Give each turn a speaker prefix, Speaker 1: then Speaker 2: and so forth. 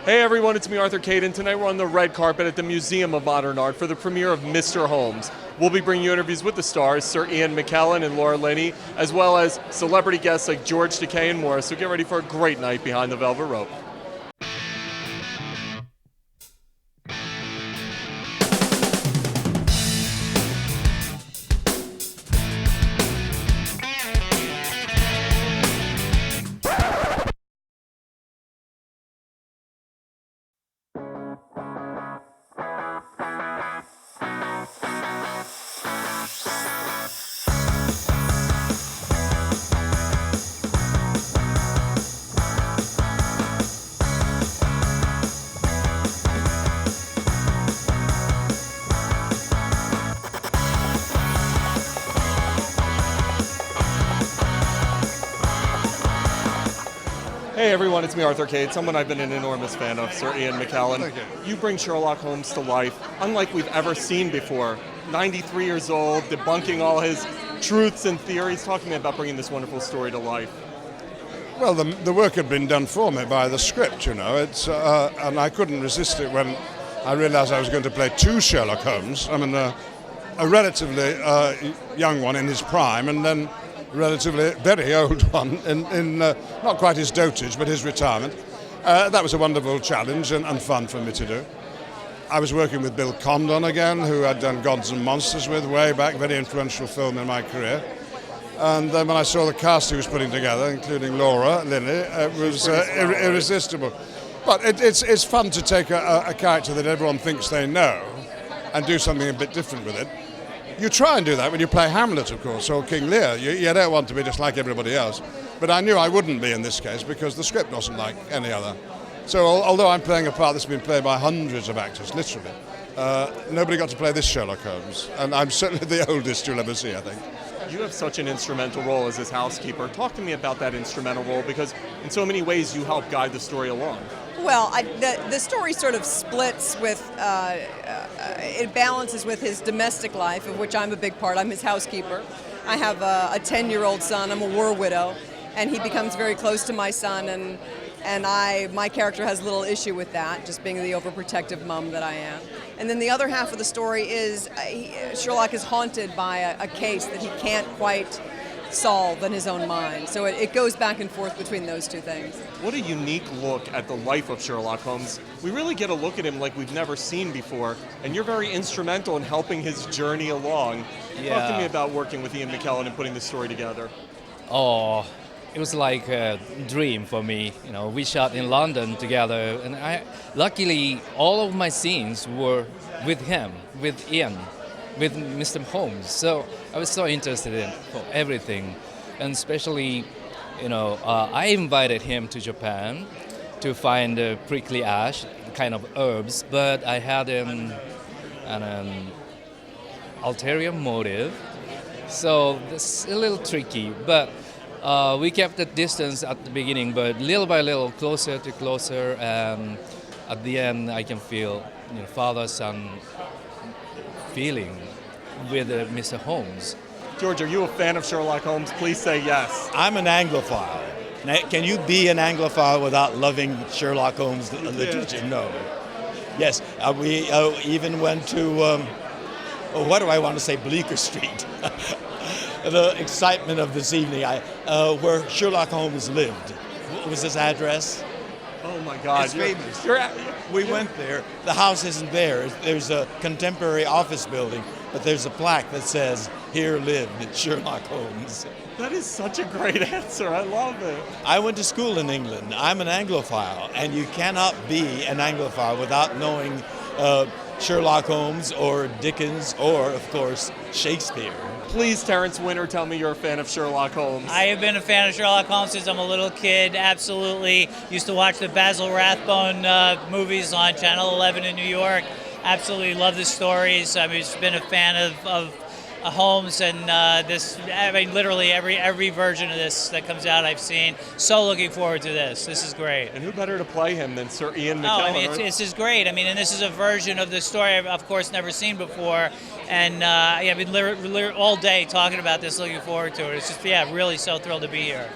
Speaker 1: Hey everyone, it's me, Arthur Kade, and tonight we're on the red carpet at the Museum of Modern Art for the premiere of Mr. Holmes. We'll be bringing you interviews with the stars, Sir Ian McKellen and Laura Linney, as well as celebrity guests like George, Takei, and more. So get ready for a great night behind the velvet rope. Hey everyone, it's me, Arthur Kade, someone I've been an enormous fan of, Sir Ian McKellen.
Speaker 2: Thank you.
Speaker 1: You bring Sherlock Holmes to life, unlike we've ever seen before. 93 years old, debunking all his truths and theories. Talk to me about bringing this wonderful story to life.
Speaker 2: Well, the work had been done for me by the script, you know, and I couldn't resist it when I realized I was going to play two Sherlock Holmes. I mean, a relatively young one in his prime, and then relatively very old one in not quite his dotage, but his retirement. That was a wonderful challenge and fun for me to do. I was working with Bill Condon again, who I'd done Gods and Monsters with way back, very influential film in my career. And then when I saw the cast he was putting together, including Laura Linney, it was irresistible. But it's fun to take a character that everyone thinks they know and do something a bit different with it. You try and do that when you play Hamlet, of course, or King Lear. You don't want to be just like everybody else. But I knew I wouldn't be in this case because the script wasn't like any other. So although I'm playing a part that's been played by hundreds of actors, literally, nobody got to play this Sherlock Holmes. And I'm certainly the oldest you'll ever see, I think.
Speaker 1: You have such an instrumental role as his housekeeper. Talk to me about that instrumental role, because in so many ways you help guide the story along.
Speaker 3: Well, the story sort of splits with, it balances with his domestic life, of which I'm a big part. I'm his housekeeper. I have a 10-year-old son. I'm a war widow, and he becomes very close to my son, and my character has a little issue with that, just being the overprotective mom that I am. And then the other half of the story is Sherlock is haunted by a case that he can't quite solve in his own mind. So it goes back and forth between those two things.
Speaker 1: What a unique look at the life of Sherlock Holmes. We really get a look at him like we've never seen before, and you're very instrumental in helping his journey along.
Speaker 4: Yeah.
Speaker 1: Talk to me about working with Ian McKellen and putting this story together.
Speaker 4: Oh, it was like a dream for me. You know, we shot in London together, and luckily all of my scenes were with him, with Ian, with Mr. Holmes. So I was so interested in everything, and especially, you know, I invited him to Japan to find prickly ash, kind of herbs, but I had an ulterior motive, so it's a little tricky. But we kept the distance at the beginning, but little by little, closer to closer, and at the end, I can feel, you know, father-son feeling with Mr. Holmes.
Speaker 1: George, are you a fan of Sherlock Holmes? Please say yes.
Speaker 5: I'm an Anglophile. Now, can you be an Anglophile without loving Sherlock Holmes, the literature? No. Yes, we even went to, what do I want to say, Bleecker Street. The excitement of this evening, where Sherlock Holmes lived. What was his address?
Speaker 1: Oh my God.
Speaker 5: It's famous. We went there. The house isn't there. There's a contemporary office building, but there's a plaque that says, "Here lived Sherlock Holmes."
Speaker 1: That is such a great answer. I love it.
Speaker 5: I went to school in England. I'm an Anglophile, and you cannot be an Anglophile without knowing Sherlock Holmes or Dickens or, of course, Shakespeare.
Speaker 1: Please, Terence Winter, tell me you're a fan of Sherlock Holmes.
Speaker 6: I have been a fan of Sherlock Holmes since I'm a little kid, absolutely. Used to watch the Basil Rathbone movies on Channel 11 in New York. Absolutely love the stories. I've just been a fan of Holmes, and literally every version of this that comes out I've seen. So looking forward to this. This is great.
Speaker 1: And who better to play him than Sir Ian McKellen?
Speaker 6: Oh, I mean, this is great. I mean, and this is a version of the story I've, of course, never seen before. And I've been all day talking about this, looking forward to it. It's just, really so thrilled to be here.